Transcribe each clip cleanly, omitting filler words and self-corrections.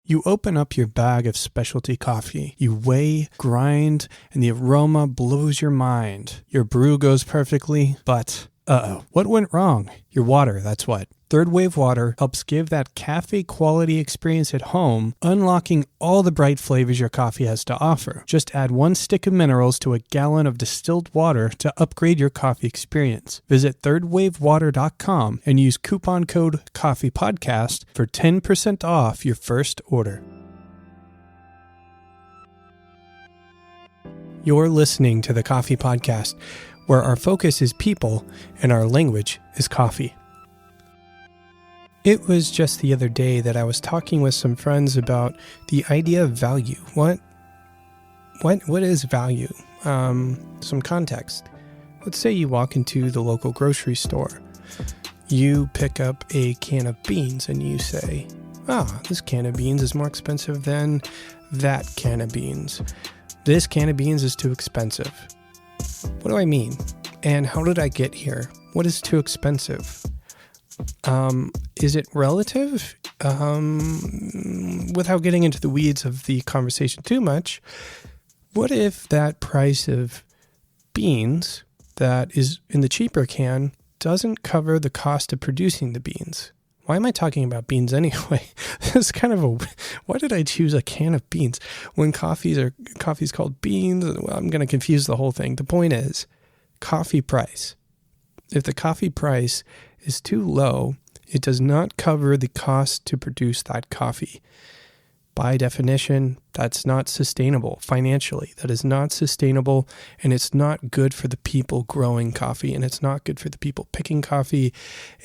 You open up your bag of specialty coffee. You weigh, grind, and the aroma blows your mind. Your brew goes perfectly, but what went wrong? Your water, that's what. Third Wave Water helps give that cafe quality experience at home, unlocking all the bright flavors your coffee has to offer. Just add 1 stick of minerals to a gallon of distilled water to upgrade your coffee experience. Visit thirdwavewater.com and use coupon code COFFEEPODCAST for 10% off your first order. You're listening to the Coffee Podcast, where our focus is people and our language is coffee. It was just the other day that I was talking with some friends about the idea of value. What is value? Some context. Let's say you walk into the local grocery store. You pick up a can of beans and you say, this can of beans is more expensive than that can of beans. This can of beans is too expensive. What do I mean? And how did I get here? What is too expensive? Is it relative? Without getting into the weeds of the conversation too much, what if that price of beans that is in the cheaper can doesn't cover the cost of producing the beans? Why am I talking about beans anyway? This is kind of why did I choose a can of beans when coffee's called beans? Well, I'm going to confuse the whole thing. The point is, coffee price. If the coffee price is too low, it does not cover the cost to produce that coffee. By definition, that's not sustainable financially. That is not sustainable, and it's not good for the people growing coffee, and it's not good for the people picking coffee.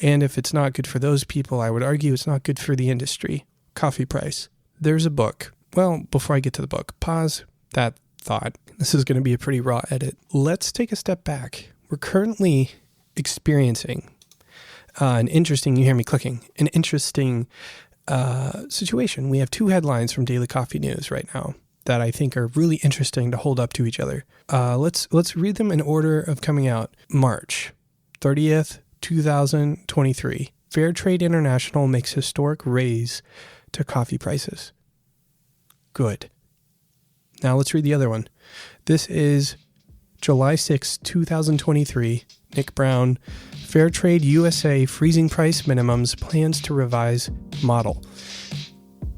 And if it's not good for those people, I would argue it's not good for the industry. Coffee price. There's a book. Well, before I get to the book, pause that thought. This is going to be a pretty raw edit. Let's take a step back. We're currently experiencing an interesting situation. We have 2 headlines from Daily Coffee News right now that I think are really interesting to hold up to each other. Let's read them in order of coming out. March 30th, 2023. Fairtrade International makes historic raise to coffee prices. Good. Now let's read the other one. This is July 6, 2023. Nick Brown, Fairtrade USA freezing price minimums, plans to revise model.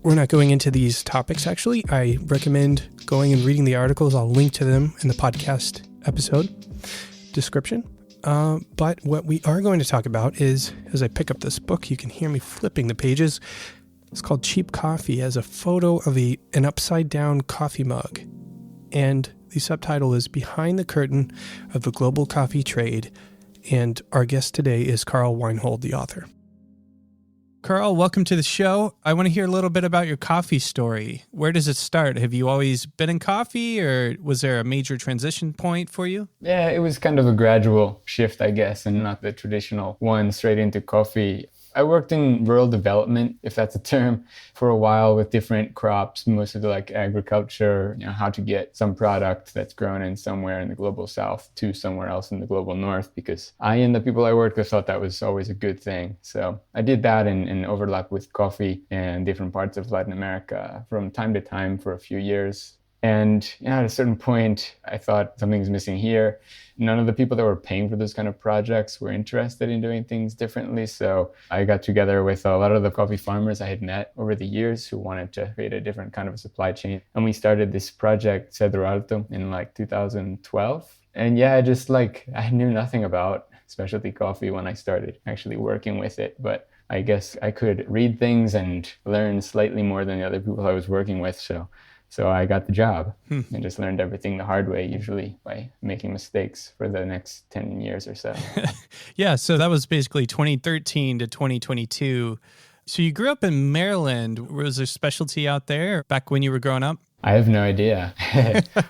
We're not going into these topics, actually. I recommend going and reading the articles. I'll link to them in the podcast episode description. But what we are going to talk about is, as I pick up this book, you can hear me flipping the pages. It's called Cheap Coffee. It has a photo of an upside-down coffee mug. And the subtitle is Behind the Curtain of the Global Coffee Trade, and our guest today is Carl Weinhold, the author. Carl, welcome to the show. I want to hear a little bit about your coffee story. Where does it start? Have you always been in coffee, or was there a major transition point for you? Yeah, it was kind of a gradual shift, I guess, and not the traditional one straight into coffee. I worked in rural development, if that's a term, for a while with different crops, mostly like agriculture, how to get some product that's grown in somewhere in the global south to somewhere else in the global north, because I and the people I worked with thought that was always a good thing. So I did that and overlap with coffee in different parts of Latin America from time to time for a few years. And at a certain point, I thought something's missing here. None of the people that were paying for those kind of projects were interested in doing things differently. So I got together with a lot of the coffee farmers I had met over the years who wanted to create a different kind of a supply chain. And we started this project, Cedro Alto, in 2012. And I knew nothing about specialty coffee when I started actually working with it. But I guess I could read things and learn slightly more than the other people I was working with. So I got the job and just learned everything the hard way, usually by making mistakes for the next 10 years or so. Yeah, so that was basically 2013 to 2022. So you grew up in Maryland. Was there specialty out there back when you were growing up? I have no idea.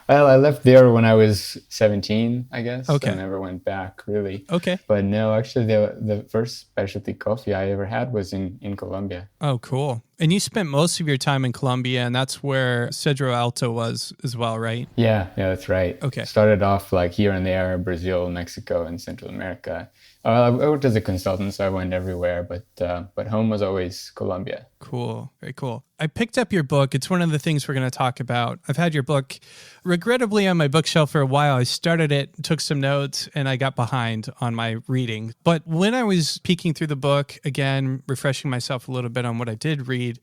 Well, I left there when I was 17, I guess. Okay. So I never went back, really. Okay. But no, actually, the first specialty coffee I ever had was in Colombia. Oh, cool. And you spent most of your time in Colombia, and that's where Cedro Alto was as well, right? Yeah, that's right. Okay. Started off like here and there, Brazil, Mexico, and Central America. I worked as a consultant, so I went everywhere, but home was always Colombia. Cool. Very cool. I picked up your book. It's one of the things we're going to talk about. I've had your book regrettably on my bookshelf for a while. I started it, took some notes, and I got behind on my reading. But when I was peeking through the book, again, refreshing myself a little bit on what I did read,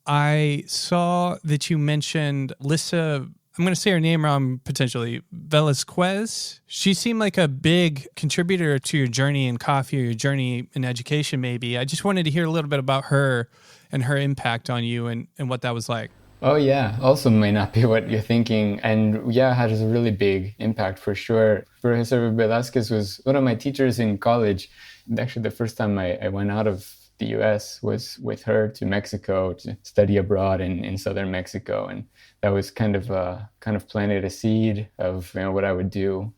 I saw that you mentioned Lissa, I'm going to say her name wrong potentially, Velasquez. She seemed like a big contributor to your journey in coffee or your journey in education, maybe. I just wanted to hear a little bit about her and her impact on you and what that was like. Oh yeah, also may not be what you're thinking. And yeah, it had a really big impact for sure. Professor Velasquez was one of my teachers in college. Actually, the first time I went out of the US was with her to Mexico to study abroad in southern Mexico. And that was kind of planted a seed of what I would do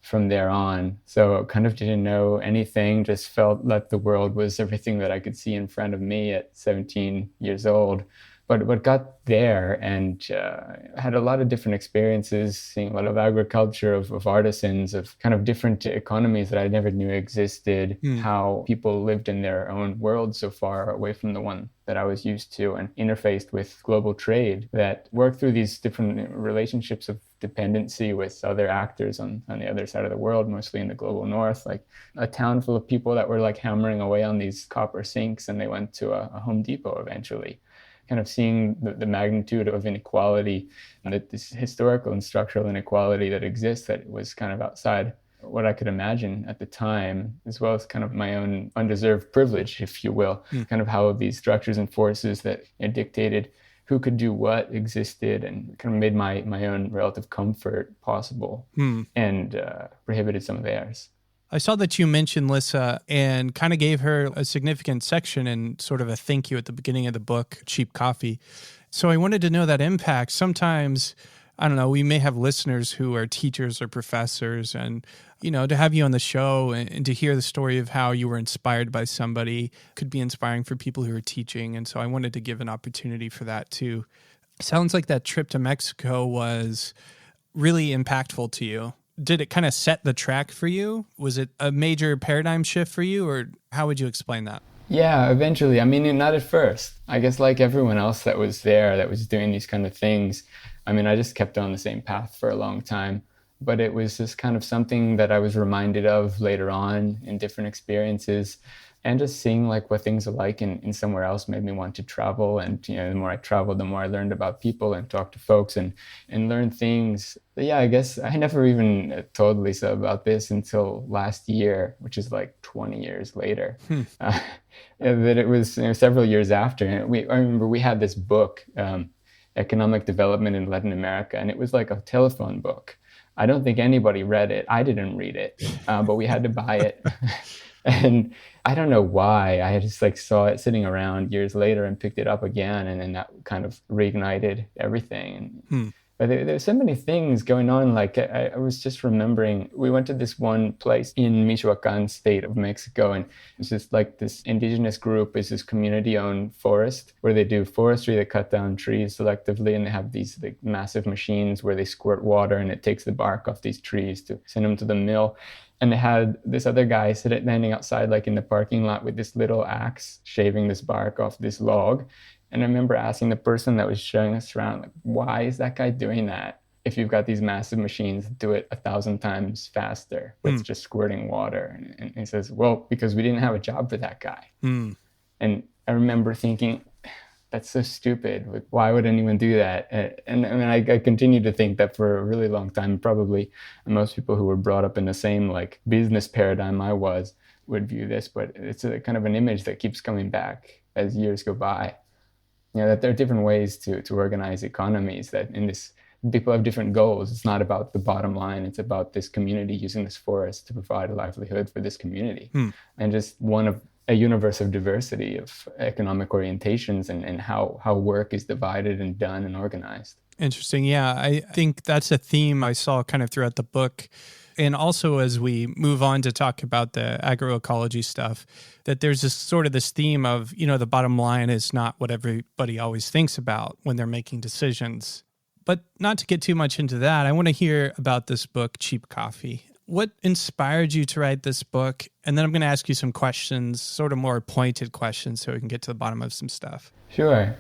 from there on. So kind of didn't know anything, just felt like the world was everything that I could see in front of me at 17 years old. But got there and had a lot of different experiences, seeing a lot of agriculture, of artisans, of kind of different economies that I never knew existed, how people lived in their own world so far away from the one that I was used to, and interfaced with global trade that worked through these different relationships of dependency with other actors on the other side of the world, mostly in the global north, like a town full of people that were like hammering away on these copper sinks, and they went to a Home Depot eventually. Kind of seeing the magnitude of inequality and this historical and structural inequality that exists that was kind of outside what I could imagine at the time, as well as kind of my own undeserved privilege, if you will, kind of how these structures and forces that dictated who could do what existed and kind of made my own relative comfort possible and prohibited some of theirs. I saw that you mentioned Lissa and kind of gave her a significant section and sort of a thank you at the beginning of the book, Cheap Coffee. So I wanted to know that impact. Sometimes, I don't know, we may have listeners who are teachers or professors, and, to have you on the show and to hear the story of how you were inspired by somebody could be inspiring for people who are teaching. And so I wanted to give an opportunity for that too. Sounds like that trip to Mexico was really impactful to you. Did it kind of set the track for you? Was it a major paradigm shift for you, or how would you explain that? Yeah, eventually. I mean, not at first. I guess like everyone else that was there, that was doing these kind of things, I mean, I just kept on the same path for a long time. But it was just kind of something that I was reminded of later on in different experiences. And just seeing like what things are like in somewhere else made me want to travel. And the more I traveled, the more I learned about people and talked to folks and learned things. But yeah, I guess I never even told Lisa about this until last year, which is like 20 years later. That it was several years after. And I remember we had this book, Economic Development in Latin America, and it was like a telephone book. I don't think anybody read it. I didn't read it, but we had to buy it. And I don't know why. I just like saw it sitting around years later and picked it up again, and then that kind of reignited everything. But there's so many things going on. Like I was just remembering, we went to this one place in Michoacan state of Mexico, and it's just like this indigenous group is this community-owned forest where they do forestry. They cut down trees selectively, and they have these like massive machines where they squirt water, and it takes the bark off these trees to send them to the mill. And they had this other guy standing outside, like in the parking lot with this little axe, shaving this bark off this log. And I remember asking the person that was showing us around, like, why is that guy doing that? If you've got these massive machines that do it 1,000 times faster with just squirting water. And he says, well, because we didn't have a job for that guy. And I remember thinking, that's so stupid. Like, why would anyone do that? And I mean, I continued to think that for a really long time, probably most people who were brought up in the same like business paradigm I was would view this, but it's a kind of an image that keeps coming back as years go by. That there are different ways to organize economies, that in this, people have different goals. It's not about the bottom line. It's about this community using this forest to provide a livelihood for this community. And just one of a universe of diversity of economic orientations and how work is divided and done and organized. Interesting. Yeah, I think that's a theme I saw kind of throughout the book. And also as we move on to talk about the agroecology stuff, that there's this theme of, the bottom line is not what everybody always thinks about when they're making decisions. But not to get too much into that, I want to hear about this book, Cheap Coffee. What inspired you to write this book? And then I'm going to ask you some questions, sort of more pointed questions, so we can get to the bottom of some stuff. Sure.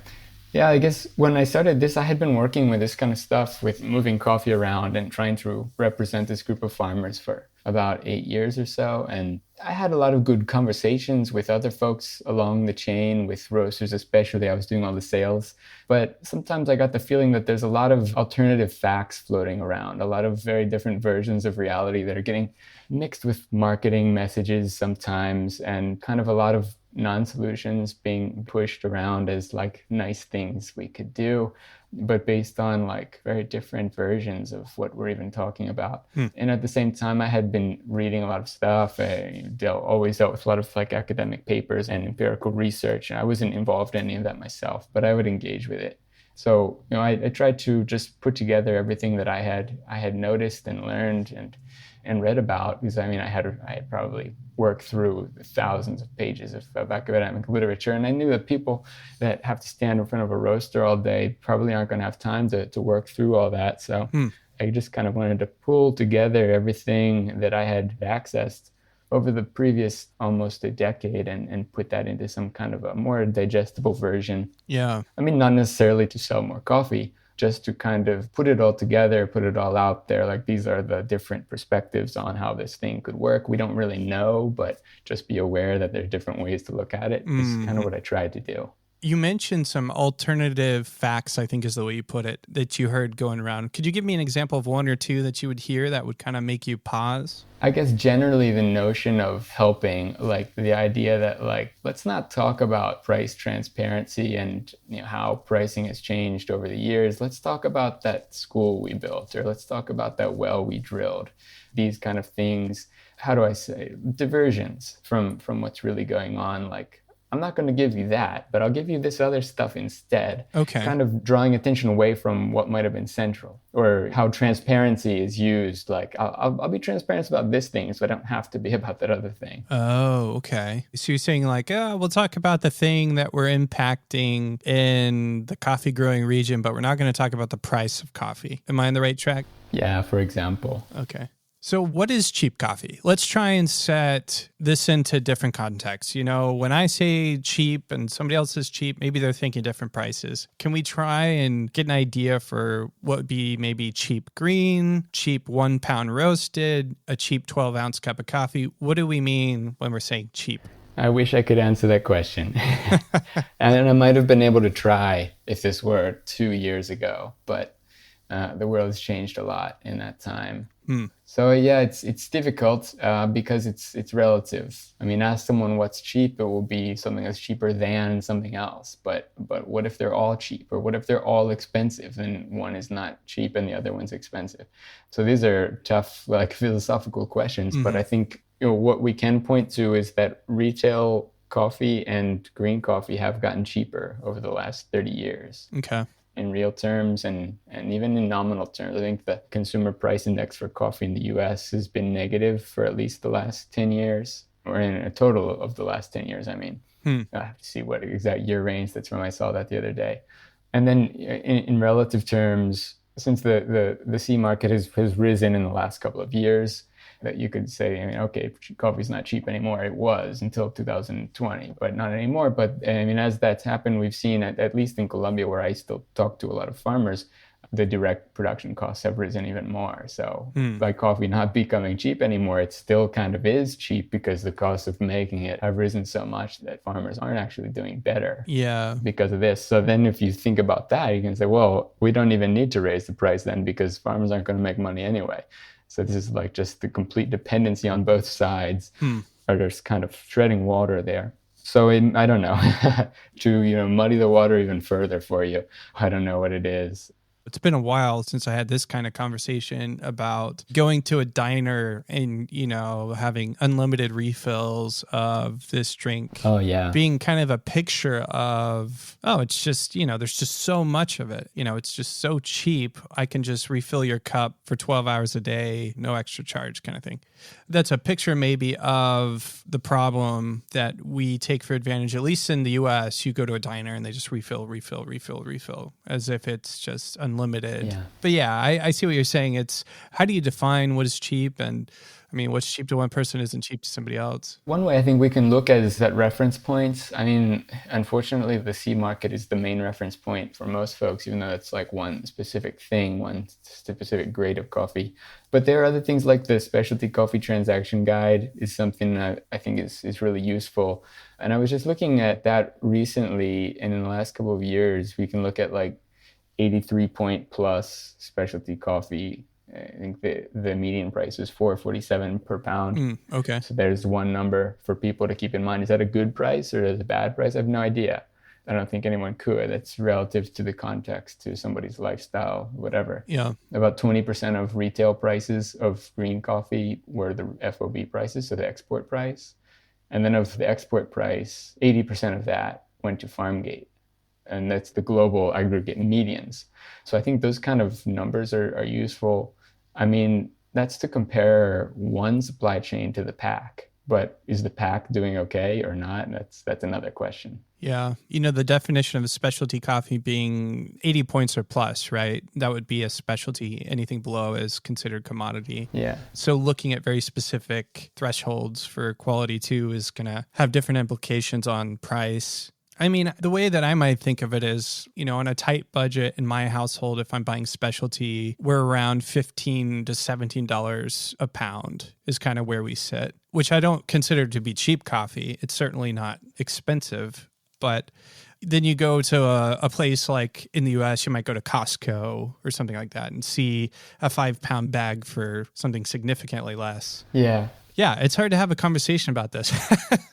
Yeah, I guess when I started this, I had been working with this kind of stuff with moving coffee around and trying to represent this group of farmers for about 8 years or so. And I had a lot of good conversations with other folks along the chain, with roasters especially. I was doing all the sales. But sometimes I got the feeling that there's a lot of alternative facts floating around, a lot of very different versions of reality that are getting mixed with marketing messages sometimes, and kind of a lot of non-solutions being pushed around as like nice things we could do, but based on like very different versions of what we're even talking about. And at the same time, I had been reading a lot of stuff. I always dealt with a lot of like academic papers and empirical research, and I wasn't involved in any of that myself, but I would engage with it. So, I tried to just put together everything that I had noticed and learned and read about, because I had probably worked through thousands of pages of academic literature, and I knew that people that have to stand in front of a roaster all day probably aren't going to have time to work through all that. So I just kind of wanted to pull together everything that I had accessed over the previous almost a decade and put that into some kind of a more digestible version. Yeah. I mean, not necessarily to sell more coffee, just to kind of put it all together, put it all out there. Like, these are the different perspectives on how this thing could work. We don't really know, but just be aware that there's different ways to look at it. Is kind of what I tried to do. You mentioned some alternative facts, I think is the way you put it, that you heard going around. Could you give me an example of one or two that you would hear that would kind of make you pause? I guess generally the notion of helping, like the idea that like, let's not talk about price transparency and how pricing has changed over the years. Let's talk about that school we built, or let's talk about that well we drilled. These kind of things, how do I say, diversions from what's really going on. Like, I'm not going to give you that, but I'll give you this other stuff instead. Okay. Kind of drawing attention away from what might have been central, or how transparency is used. Like, I'll be transparent about this thing, so I don't have to be about that other thing. Oh, okay. So you're saying like, we'll talk about the thing that we're impacting in the coffee growing region, but we're not going to talk about the price of coffee. Am I on the right track? Yeah, for example. Okay. So what is cheap coffee? Let's try and set this into different contexts. When I say cheap and somebody else says cheap, maybe they're thinking different prices. Can we try and get an idea for what would be maybe cheap green, cheap 1 pound roasted, a cheap 12-ounce cup of coffee? What do we mean when we're saying cheap? I wish I could answer that question. And I might have been able to try if this were 2 years ago, but the world has changed a lot in that time. So yeah, it's difficult because it's relative. I mean, ask someone what's cheap, it will be something that's cheaper than something else. But what if they're all cheap, or what if they're all expensive and one is not cheap and the other one's expensive? So these are tough, like, philosophical questions. But I think what we can point to is that retail coffee and green coffee have gotten cheaper over the last 30 years. Okay. In real terms and even in nominal terms. I think the consumer price index for coffee in the US has been negative for at least the last 10 years, or in a total of the last 10 years, I mean. I have to see what exact year range that's from. I saw that the other day. And then in relative terms, since the C market has risen in the last couple of years, that you could say, okay, coffee's not cheap anymore. It was until 2020, but not anymore. But as that's happened, we've seen, at least in Colombia, where I still talk to a lot of farmers, the direct production costs have risen even more. So by coffee not becoming cheap anymore, it still kind of is cheap because the costs of making it have risen so much that farmers aren't actually doing better because of this. So then if you think about that, you can say, well, we don't even need to raise the price then, because farmers aren't going to make money anyway. So this is like just the complete dependency on both sides, or there's kind of treading water there. So I don't know, to muddy the water even further for you, I don't know what it is. It's been a while since I had this kind of conversation about going to a diner and, having unlimited refills of this drink. Oh, yeah. Being kind of a picture of, it's just, there's just so much of it. It's just so cheap. I can just refill your cup for 12 hours a day, no extra charge kind of thing. That's a picture maybe of the problem that we take for advantage. At least in the US, you go to a diner and they just refill, as if it's just unlimited unlimited. Yeah. But yeah, I see what you're saying. It's how do you define what is cheap? And I mean, what's cheap to one person isn't cheap to somebody else. One way I think we can look at is at reference points. I mean, unfortunately, the C market is the main reference point for most folks, even though it's like one specific thing, one specific grade of coffee. But there are other things like the Specialty Coffee Transaction Guide is something that I think is really useful. And I was just looking at that recently, and in the last couple of years, we can look at like 83 point plus specialty coffee. I think the median price is $4.47 per pound. Okay. So there's one number for people to keep in mind. Is that a good price or is it a bad price? I have no idea. I don't think anyone could. It's relative to the context, to somebody's lifestyle, whatever. Yeah. About 20% of retail prices of green coffee were the FOB prices, so the export price. And then of the export price, 80% of that went to farm gate. And that's the global aggregate medians. So I think those kind of numbers are useful. I mean, that's to compare one supply chain to the pack. But is the pack doing okay or not? That's another question. Yeah. You know, the definition of a specialty coffee being 80 points or plus, right? That would be a specialty. Anything below is considered commodity. Yeah. So looking at very specific thresholds for quality too is going to have different implications on price. I mean, the way that I might think of it is, you know, on a tight budget in my household, if I'm buying specialty, we're around $15 to $17 a pound is kind of where we sit, which I don't consider to be cheap coffee. It's certainly not expensive, but then you go to a place like in the US, you might go to Costco or something like that and see a 5-pound bag for something significantly less. Yeah. Yeah, it's hard to have a conversation about this.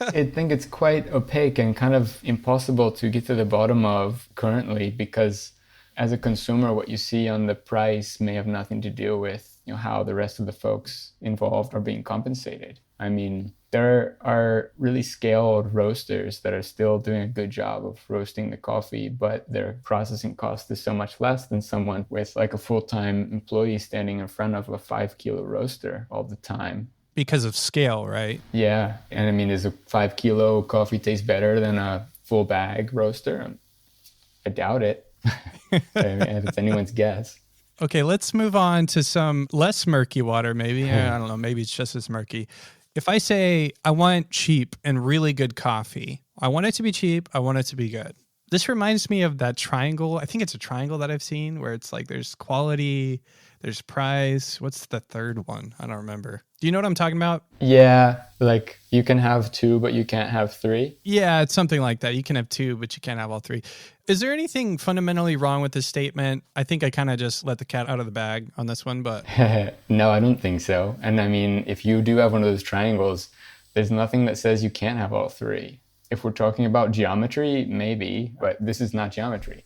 I think it's quite opaque and kind of impossible to get to the bottom of currently, because as a consumer, what you see on the price may have nothing to do with, you know, how the rest of the folks involved are being compensated. I mean, there are really scaled roasters that are still doing a good job of roasting the coffee, but their processing cost is so much less than someone with like a full-time employee standing in front of a 5-kilo roaster all the time. Because of scale, right? Yeah. And I mean, does a 5-kilo coffee taste better than a full bag roaster? I doubt it. I mean, if it's anyone's guess. Okay, let's move on to some less murky water, maybe. I don't know, maybe it's just as murky. If I say I want cheap and really good coffee, I want it to be cheap, I want it to be good. This reminds me of that triangle. I think it's a triangle that I've seen where it's like there's quality, there's price. What's the third one? I don't remember. Do you know what I'm talking about? Yeah, like you can have 2, but you can't have 3. Yeah, it's something like that. You can have 2, but you can't have all 3. Is there anything fundamentally wrong with this statement? I think I kind of just let the cat out of the bag on this one, but... No, I don't think so. And I mean, if you do have one of those triangles, there's nothing that says you can't have all 3. If we're talking about geometry, maybe, but this is not geometry.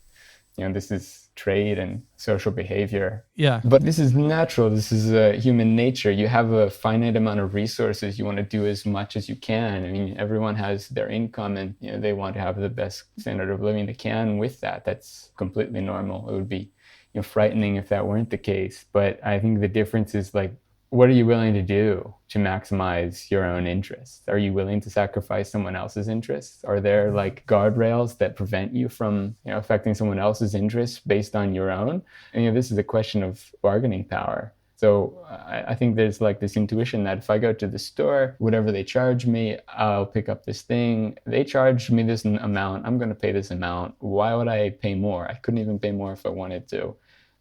You know, this is trade and social behavior. Yeah. But this is natural. This is human nature. You have a finite amount of resources. You want to do as much as you can. I mean, everyone has their income and, you know, they want to have the best standard of living they can with that. That's completely normal. It would be, you know, frightening if that weren't the case. But I think the difference is like, what are you willing to do to maximize your own interests? Are you willing to sacrifice someone else's interests? Are there like guardrails that prevent you from, you know, affecting someone else's interests based on your own? And, you know, this is a question of bargaining power. So I think there's like this intuition that if I go to the store, whatever they charge me, I'll pick up this thing. They charged me this amount. I'm going to pay this amount. Why would I pay more? I couldn't even pay more if I wanted to.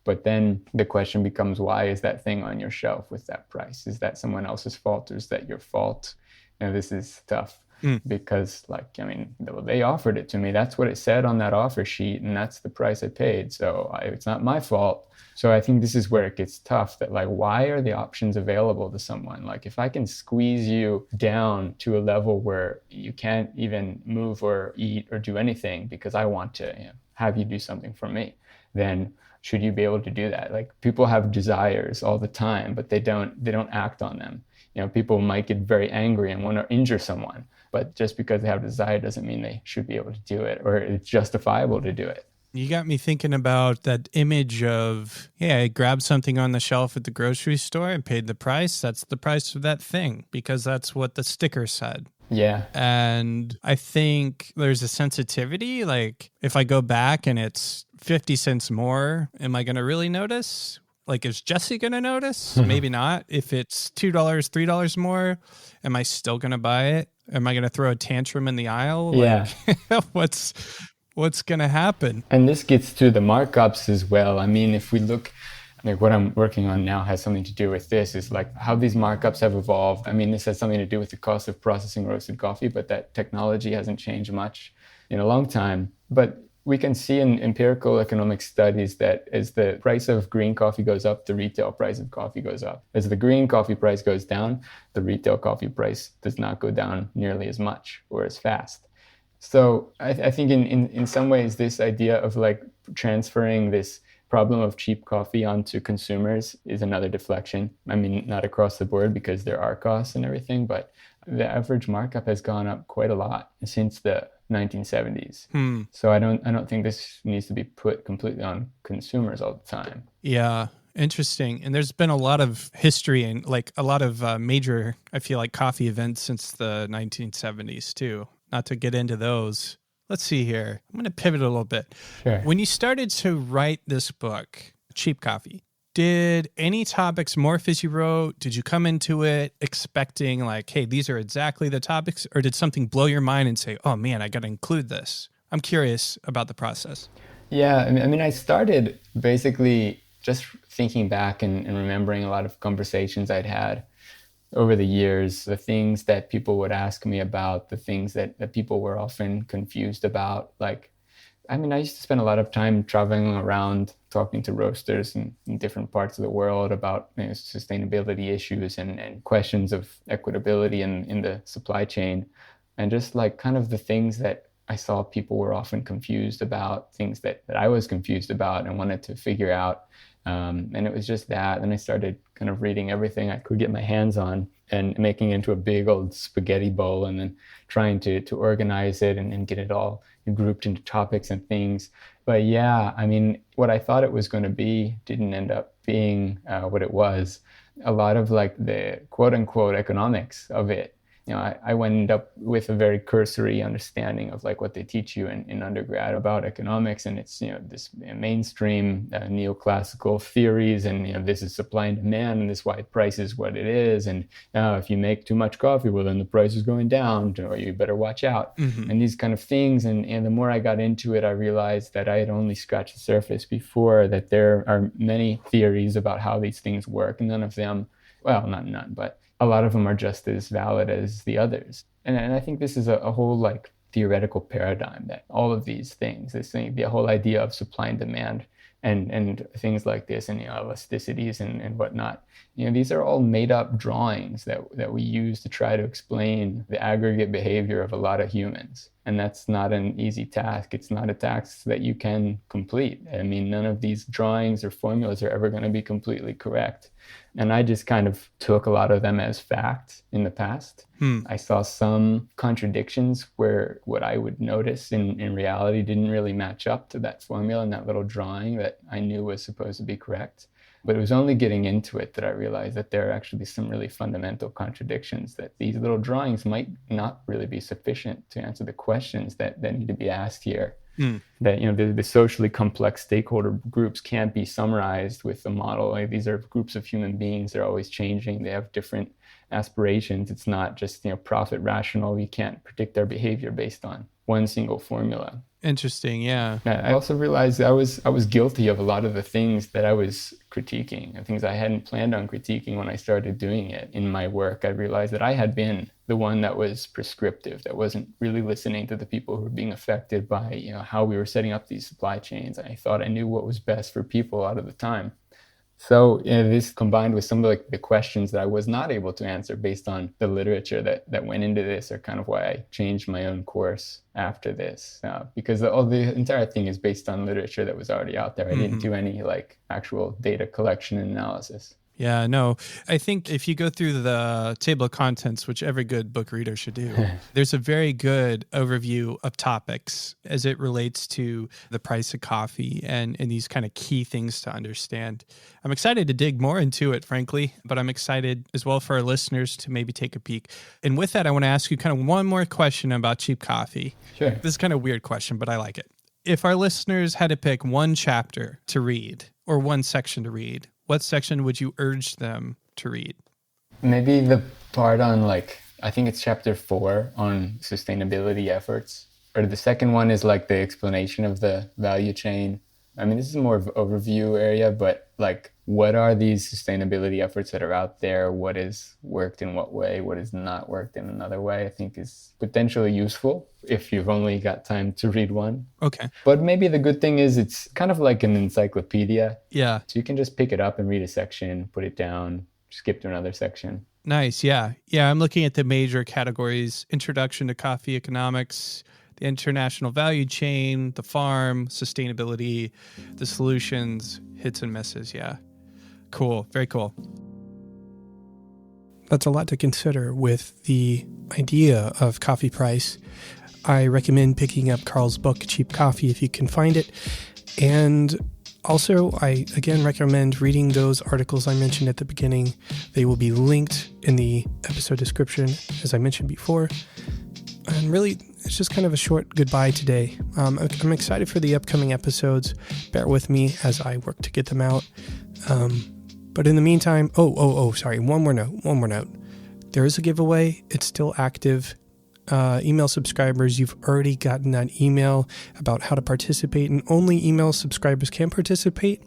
But then the question becomes, why is that thing on your shelf with that price? Is that someone else's fault or is that your fault? You know, this is tough because, like, I mean, they offered it to me. That's what it said on that offer sheet, and that's the price I paid. So it's not my fault. So I think this is where it gets tough, that like, why are the options available to someone? Like, if I can squeeze you down to a level where you can't even move or eat or do anything because I want to, you know, have you do something for me, then should you be able to do that? Like, people have desires all the time, but they don't act on them. You know, people might get very angry and want to injure someone, but just because they have a desire doesn't mean they should be able to do it or it's justifiable to do it. You got me thinking about that image of, yeah, I grabbed something on the shelf at the grocery store and paid the price. That's the price of that thing because that's what the sticker said. Yeah. And I think there's a sensitivity, like if I go back and it's 50 cents more, am I going to really notice? Like, is Jesse going to notice? Maybe not. If it's $2, $3 more, am I still going to buy it? Am I going to throw a tantrum in the aisle? Yeah. Like, what's going to happen? And this gets to the markups as well. I mean, if we look, like what I'm working on now has something to do with this, is like how these markups have evolved. I mean, this has something to do with the cost of processing roasted coffee, but that technology hasn't changed much in a long time. But we can see in empirical economic studies that as the price of green coffee goes up, the retail price of coffee goes up. As the green coffee price goes down, the retail coffee price does not go down nearly as much or as fast. So I think in some ways, this idea of like transferring this problem of cheap coffee onto consumers is another deflection. I mean, not across the board because there are costs and everything, but the average markup has gone up quite a lot since the 1970s. So I don't think this needs to be put completely on consumers all the time. Yeah. Interesting. And there's been a lot of history and like a lot of major, I feel like, coffee events since the 1970s too. Not to get into those. Let's see here. I'm going to pivot a little bit. Sure. When you started to write this book, Cheap Coffee, did any topics morph as you wrote? Did you come into it expecting like, hey, these are exactly the topics? Or did something blow your mind and say, oh man, I got to include this? I'm curious about the process. Yeah, I mean, I started basically just thinking back and remembering a lot of conversations I'd had over the years, the things that people would ask me about, the things that people were often confused about. Like, I mean, I used to spend a lot of time traveling around talking to roasters in different parts of the world about sustainability issues and questions of equitability in the supply chain. And just like kind of the things that I saw people were often confused about, things that I was confused about and wanted to figure out. And it was just that. Then I started kind of reading everything I could get my hands on and making it into a big old spaghetti bowl and then trying to organize it and get it all grouped into topics and things. But yeah, I mean, what I thought it was going to be didn't end up being what it was. A lot of like the quote unquote economics of it. You know, I wound up with a very cursory understanding of like what they teach you in undergrad about economics, and it's, you know, this mainstream neoclassical theories, and you know, this is supply and demand, and this is why price is what it is, and if you make too much coffee, well then the price is going down, or you better watch out, and these kind of things. And the more I got into it, I realized that I had only scratched the surface before, that there are many theories about how these things work, and none of them, well, not none, but a lot of them are just as valid as the others. And I think this is a whole like theoretical paradigm, that all of these things, this thing, the whole idea of supply and demand and things like this, and, you know, elasticities and whatnot, you know, these are all made up drawings that we use to try to explain the aggregate behavior of a lot of humans. And that's not an easy task. It's not a task that you can complete. I mean, none of these drawings or formulas are ever going to be completely correct. And I just kind of took a lot of them as fact in the past. I saw some contradictions where what I would notice in reality didn't really match up to that formula and that little drawing that I knew was supposed to be correct. But it was only getting into it that I realized that there are actually some really fundamental contradictions, that these little drawings might not really be sufficient to answer the questions that need to be asked here. That, you know, the socially complex stakeholder groups can't be summarized with a model. Like, these are groups of human beings. They're always changing. They have different aspirations. It's not just, you know, profit rational. You can't predict their behavior based on one single formula. Interesting, yeah. I also realized I was guilty of a lot of the things that I was critiquing, and things I hadn't planned on critiquing when I started doing it in my work. I realized that I had been the one that was prescriptive, that wasn't really listening to the people who were being affected by, you know, how we were setting up these supply chains. I thought I knew what was best for people a lot of the time. So, you know, this combined with some of the questions that I was not able to answer based on the literature that went into this are kind of why I changed my own course after this, because the entire thing is based on literature that was already out there. I didn't do any like actual data collection and analysis. Yeah, no, I think if you go through the table of contents, which every good book reader should do, there's a very good overview of topics as it relates to the price of coffee and these kind of key things to understand. I'm excited to dig more into it, frankly, but I'm excited as well for our listeners to maybe take a peek. And with that, I want to ask you kind of one more question about cheap coffee. Sure. This is kind of a weird question, but I like it. If our listeners had to pick one chapter to read or one section to read, what section would you urge them to read? Maybe the part on I think it's chapter 4 on sustainability efforts. Or the second one is the explanation of the value chain. I mean, this is more of an overview area, but what are these sustainability efforts that are out there? What has worked in what way? What has not worked in another way? I think is potentially useful if you've only got time to read one. Okay. But maybe the good thing is it's kind of like an encyclopedia. Yeah. So you can just pick it up and read a section, put it down, skip to another section. Nice. Yeah. Yeah. I'm looking at the major categories: Introduction to Coffee Economics, the International Value Chain, the Farm, Sustainability, the Solutions, Hits and Misses. Yeah. Cool. Very cool. That's a lot to consider with the idea of coffee price. I recommend picking up Carl's book, Cheap Coffee, if you can find it. And also, I again recommend reading those articles I mentioned at the beginning. They will be linked in the episode description, as I mentioned before. And really, it's just kind of a short goodbye today. I'm excited for the upcoming episodes. Bear with me as I work to get them out. But in the meantime, sorry, one more note. There is a giveaway. It's still active. Email subscribers, you've already gotten that email about how to participate, and only email subscribers can participate.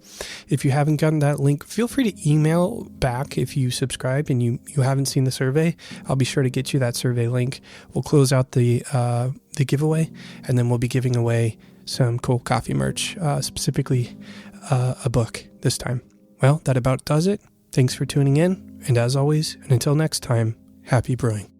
If you haven't gotten that link, feel free to email back if you subscribed and you haven't seen the survey. I'll be sure to get you that survey link. We'll close out the giveaway, and then we'll be giving away some cool coffee merch, specifically a book this time. Well, that about does it. Thanks for tuning in, and as always, and until next time, happy brewing.